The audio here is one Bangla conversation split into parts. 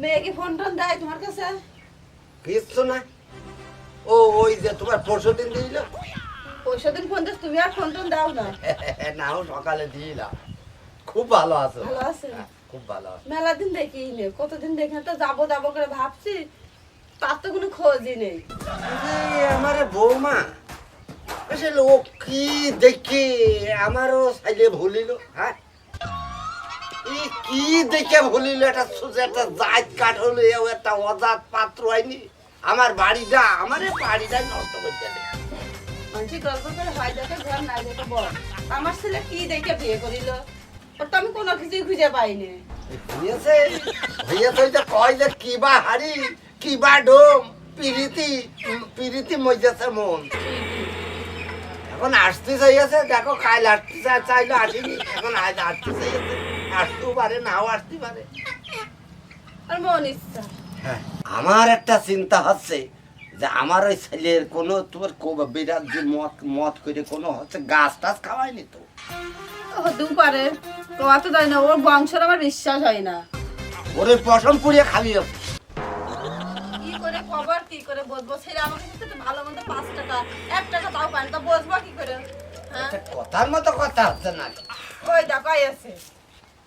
মেয়ে কি ফোন টোন দেয় তোমার কাছে? কিছু না। ও ওই যে তোমার পরশুদিন দিল। পরশুদিন ফোন দিস, তুমি আর ফোন টোন দাও না? নাও সকালে দিলাম। খুব ভালো আছো? ভালো আছে? খুব ভালো আছে। মেলা দিন দেখি নে, কতদিন দেখি না, তো যাবো যাবো করে ভাবছি, তার তো কোনো খোঁজই নেই। আমার বৌমা আসলে ও কি দেখে আমারও সাইলে ভুলিল। হ্যাঁ, কি দেখে ভুলিল? একটা একটা জাত কাঠ হলো, একটা অজাত পাত্র হয়নি। আমার বাড়িটা নষ্ট করে দেবে। মানুষ গল্প করে হয় দেখে ঘর না দেখে বল। আমার ছেলে কি দেখে বিয়ে করিল, ওর তো আমি কোনো কিছুই খুঁজে পাইনি। হইয়াছে হইয়াছে যে কয় যে কিবা হাড়ি কিবা ডোম পিরিতি মইতেছে মন। এখন আসতে চাইছে, দেখো কাল আসতে চাইলো আসেনি, এখন আজ আসতে চাইছে, আসতেও পারে নাও আসতে পারে। আর মন ইচ্ছা। আমার একটা চিন্তা হচ্ছে যে আমার ওই ছেলের কোনো তোমার বিরাট যে মত মত করে কোনো হচ্ছে গাছ টাছ খাওয়ায়নি তো। হতেও পারে, তোমার তো জানি না, ওর বংশের আমার বিশ্বাস হয় না। ওরে পশম পুড়িয়ে খাবি। কি করে খবর কি করে বলবো? ছেলে আমাকে কিন্তু ভালো মন্দ 5 টাকা 1 টাকা তাও পান, তা বসবো কি করে? হ্যাঁ, কথার মতো কথা হচ্ছে না। ওই দেখো আছে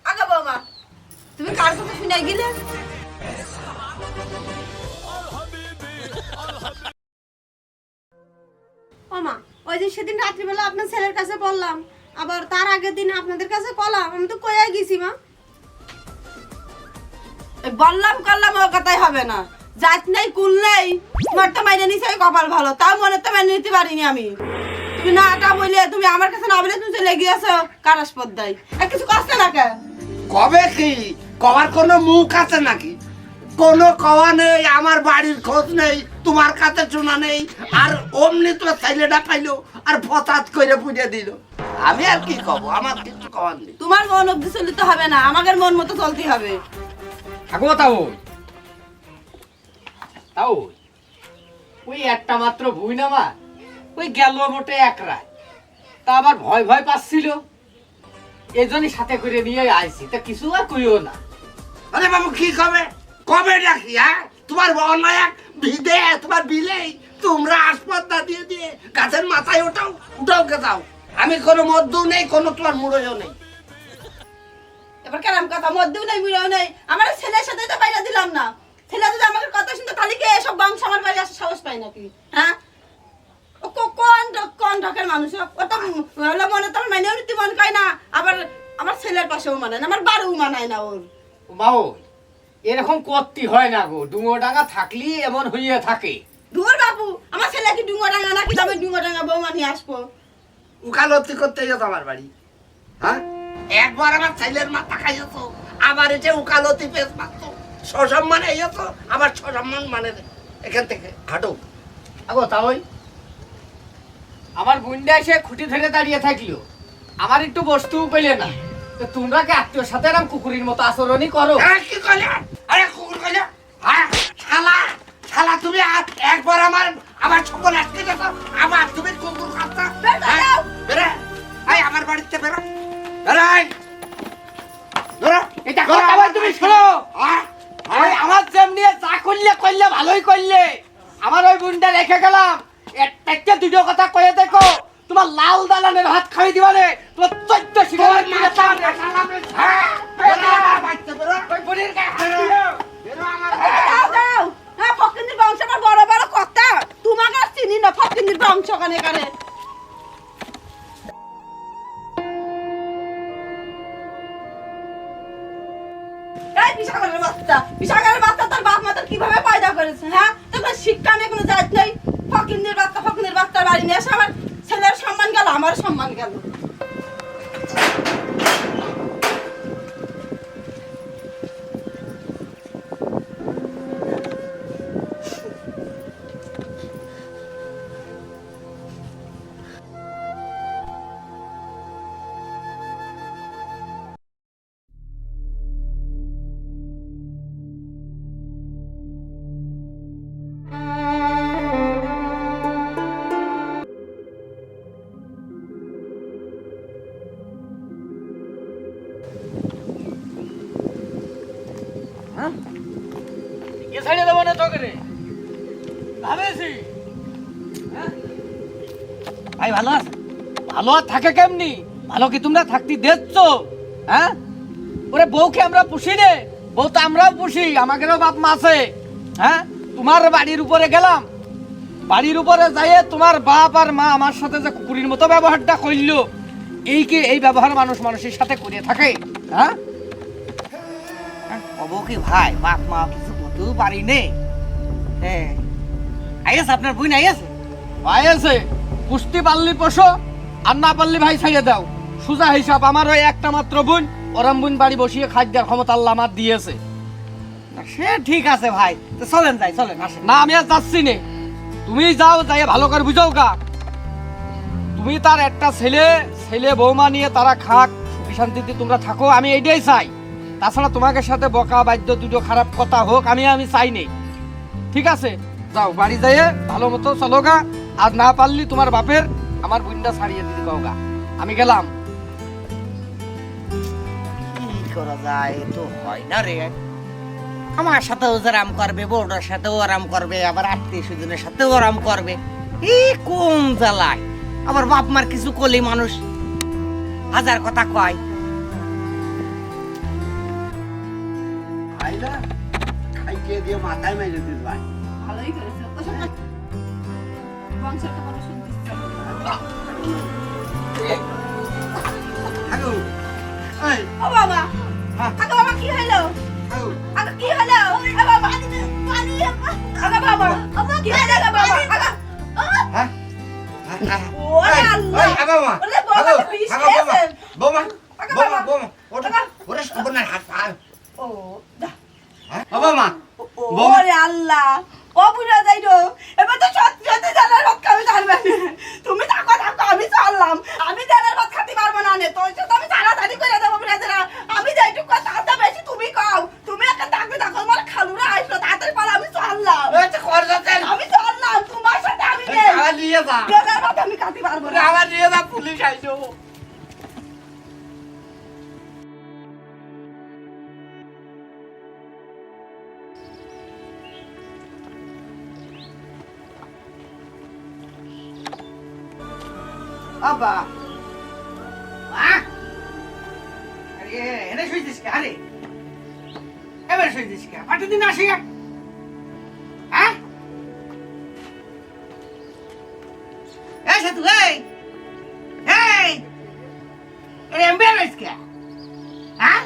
আগে বৌমা, তুমি কার কথা শুনে গেলে? ওমা, ওই যে সেদিন রাত্রিবেলা আপনার ছেলের কাছে বললাম, আবার তার আগের দিন আপনাদের কাছে কলাম, আমি তো কয়ে গেছি মা। বললাম করলাম ও কথাই হবে না, জাত নেই কুল নেই, তোমার তো মাইনে নিছে কপাল ভালো, তাও মনে তো মেনে নিতে পারিনি আমি। তুমি না টা বলে, তুমি আমার কাছে না বলে তুমি চলে গিয়েছো কারাস পদ্মায়, আর কিছু করছে না কে? কবে কি কবার কোনো মুখ আছে নাকি? কোনো কওয়া নেই, আমার বাড়ির খোঁজ নেই, তোমার কাছে শোনা নেই, আর অমনি তো ছেলেটা পাইলো আর ফসাদ করে পুজো দিল। আমি আর কি কব? আমার কিছু কওয়ার নেই। তোমার মন অব্দি চলতে হবে না, আমাদের মন মতো চলতে হবে। থাকবো তাও তাও ওই একটা মাত্র ভুই নামা, ওই গেল মোটে এক রাত, তা আবার ভয় ভয় পাচ্ছিল, এজন্যই সাথে করে নিয়ে আইছি, তা কিছু আর কইও না। আরে বাবু কি কবে কবে রাখি? হ্যাঁ, তোমার অন্যায় ভিদে তোমার বিলেই তোমরা আসপত্তা দিয়ে দিয়ে গাছের মাথায় ওঠাও উঠাও গেছাও। আমি কোনো মধ্যও নেই, কোনো তোমার মুড়োও নেই। এবার কেরাম কথা, মধ্যেও নেই মুড়েও নেই, আমার ছেলের সাথে তো বাইরে দিলাম না। ছেলে যদি আমাকে কথা শুনতে, তাহলে কি এসব বংশ আমার বাড়ি আসার সাহস পায় নাকি? হ্যাঁ, ও কোন ঢকের মানুষ? ও তো হলো মনে তো মেনেও নিতে মন কয় না, আবার আমার ছেলের পাশেও মানায় না, আমার বাড়িও মানায় না ওর। মাও এরকম করতে হয় না গো, ডুঙোডাঙ্গা থাকলি এমন হইয়া থাকে। দূর বাবু, আমার ছেলে কি ডুঙ্গোডাঙ্গা নাকি তবে ডুঙ্গোডাঙ্গা বৌমা নিয়ে আসবো? উকালতি করতে গেছো আমার বাড়ি? হ্যাঁ, একবার আমার ছেলের মাথা খাইছো, আবার এটা উকালতি পেশ মারছো, সসম্মানে এসো, আবার সসম্মান মানে এখান থেকে হাঁটো। আগো তাই আমার বুন্ডা এসে খুঁটি ধরে দাঁড়িয়ে থাকলো, আমার একটু বসতেও পেলে না, তো তোমরা কি আত্মীয় সাথে এরকম কুকুরের মতো আচরণই করো? কি কইলে? আরে কুকুর কইলে? হ্যাঁ, শালা শালা তুমি একবার আমার আমার সকল আটকে গেছো, আবার তুমি কুকুর খাচ্ছ। বেরে আই আমার বাড়িতে বেরো, বেরাই বেরো। এটা কথা বল তুমি শোনো। ওই আমার জেম নিয়ে যা করলে করলে ভালোই করলে, আমার ওই বুনটা রেখে গেলাম, একটা দুটো কথা কয়ে দেখো, তোমার লাল দালানের ভাত খাই দিবা রে, তোমার 14 শিকারের মাথা চাবে। হ্যাঁ, বেরো আমার বাড়িতে বেরো। ওই বুনির গায়ে হাত বেরো, দিও। বেরো আমার দাও দাও, হ্যাঁ ফকিন্দির বংশ আমার বড় বড় কথা, তোমাকে আর চিনি না ফকিন্দির বংশ কানে কানে। এই বিশাখারের বাচ্চা তোর বাপ মা তোর কিভাবে পয়দা করেছে? হ্যাঁ, তোর শিক্ষা নেই, কোনো জাত নেই, ফকিন্দির বাচ্চার বাড়ি নিয়ে এসে আমার ছেলের সম্মান গেল, আমার সম্মান গেল। হ্যাঁ এ সাইডে দেবো না তোকে রে ভাবেছি হ্যাঁ ভাই ভালো আছে ভালো আর থাকে কেমনি ভালো কি তোমরা থাকতে দেখছ হ্যাঁ ওরে বউকে আমরা পুষি রে বউ তো আমরাও পুষি আমাদেরও বাপ মা আছে হ্যাঁ তোমার বাড়ির উপরে গেলাম বাড়ির উপরে যাইয়ে তোমার বাপ আর মা আমার সাথে যে কুকুরের মতো ব্যবহারটা করলো এই ব্যবহার মানুষ মানুষের সাথে করে থাকে হ্যাঁ কব কি ভাই বাপ মা কিছু বলতেও পারি নে হ্যাঁ আইয়াছে আপনার বই নাই আছে ভাই আছে পুষতে পারলি পোষো আর না পারলি ভাই ছাইয়ে দাও সোজা হিসাব আমার ওই একটা মাত্র বোন ওরম বোন বাড়ি বসিয়ে খাদ্যের ক্ষমতা আল্লাহ আমার দিয়েছে সে ঠিক আছে ভাই তো চলেন যাই চলেন আসেন না আমি আর যাচ্ছি নে তুমি যাও যাই ভালো করে বুঝাও গা তুমি তার একটা ছেলে বৌমা নিয়ে তারা খাক সুখী শান্তিতে তোমরা থাকো আমি এইটাই চাই তাছাড়া তোমাকে সাথে বকা বাদ্য দুটো খারাপ কথা হোক আমি চাই নেই ঠিক আছে যাও বাড়ি যাইয়ে ভালো মতো চলো গা আর না পারলি তোমার বাপের আমার বোনটা ছাড়িয়ে দিতে গাও গা আমি গেলাম কি করা যায় তো হয় না রে আমার সাথেও আরাম করবে বউটার সাথেও আরাম করবে আবার আত্মীয় স্বজনের সাথেও আরাম করবে এই কোন জ্বালায় আবার বাপ মার কিছু কলি মানুষ হাজার কথা কয় আইলা খাইকে দিয়ে মাথায় মেরে দিস ভাই ভালোই করেছে ওসব বংশের কথা বলে শুনতে ইচ্ছা করে। আগো এই ও বাবা হ্যাঁ। আগো বাবা কি হলো আগো আগো কি হলো এ বাবা পানি আগো বাবা কি হলো গো বাবা আগো হ্যাঁ ওরে আল্লাহ এই আগো মা ওরে বাবা তো বিষ আগো খেয়েছে বোমা আগো বোমা বাবা। বোমা ওটা ওরে সবনা হাত পা ও দা হ্যাঁ বোমা ওরে আল্লাহ ও বুঝা যাইরো এবার তো সত্যি সত্যি জানার ভাত খাবি জানবে তুমি থাকো আমি চললাম আমি জানার ভাত খাতে পারবো না নে তোর সাথে আমি তাড়াতাড়ি করে দেবো বুঝাতে আমি যাইটুকু কথা বেশি তুমি কও তুমি একটা ডাকবে দেখো আমার খালুরা আসলো তাড়াতাড়ি পালা আমি চললাম এই তো কর যাচ্ছে আমি চললাম তোমার সাথে আমি নেই আবার নিয়ে যা জানার ভাত আমি খাতে পারবো না আবার নিয়ে যা পুলিশ আইছো বাবা আরে এনে শুইছিস কে আরে এবার শুইছিস কে পাটি দিন আসি হ্যাঁ এই সাথু এই আরে এমবিআরএস কে হ্যাঁ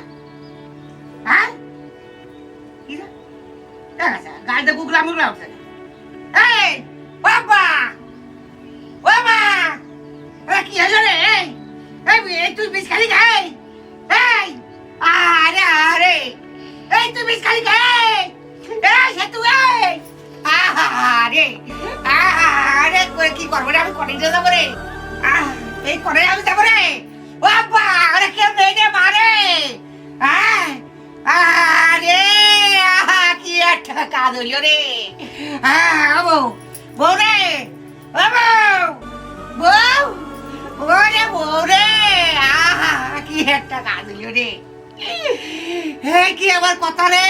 হ্যাঁ কি রে দেখা গাড়িতে গুগলা মুগলা উঠছে এই বাবা বাবা কি হলো রে এই তুই বিষ খালি খাই এই আরে আরে এই তুই বিষ খালি খাই এই সেতু এই আরে আরে করে কি করবো রে আমি কলেজে যাবো রে এই করে আমি যাবো রে বাবা আরে কেউ নেই রে মারে আরে কি একটা কাজ হইল রে বউ রে বউ ওরে বউরে আহা কি একটা কাজ হইল রে হে কি আবার কথা রে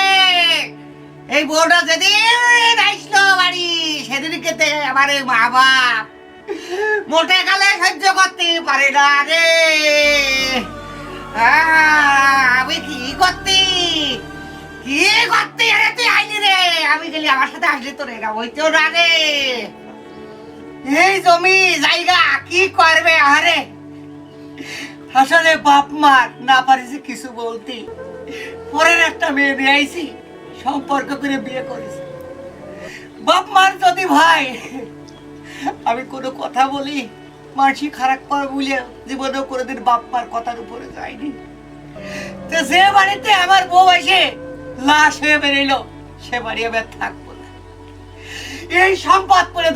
এই বউটা যেদিন আসলো বাড়ি সেদিন কেতে আমার এই মা বাপ মোটে কালে সহ্য করতে পারে না রে আমি কি করতি আরে তুই আইলি রে আমি গেলি আমার সাথে আসলি তো রে হইতেও না রে এই জমি জায়গা কি করবে আরে আসলে বাপ মার না পারিছি কিছু বলতে পরের একটা মেয়ে বিয়ে আইছি সম্পর্ক করে বিয়ে করেছি বাপ মার যদি ভাই আমি কোনো কথা বলি মানসি খারাপ কর বলে জীবনেও কোনোদিন বাপ মার কথার উপরে যায়নি তো যে বাড়িতে আমার বউ এসে লাশ হয়ে বেরোলো সে বাড়ি আমি আর থাকবো না এই সম্পদ পরে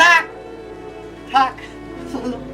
থাক চলো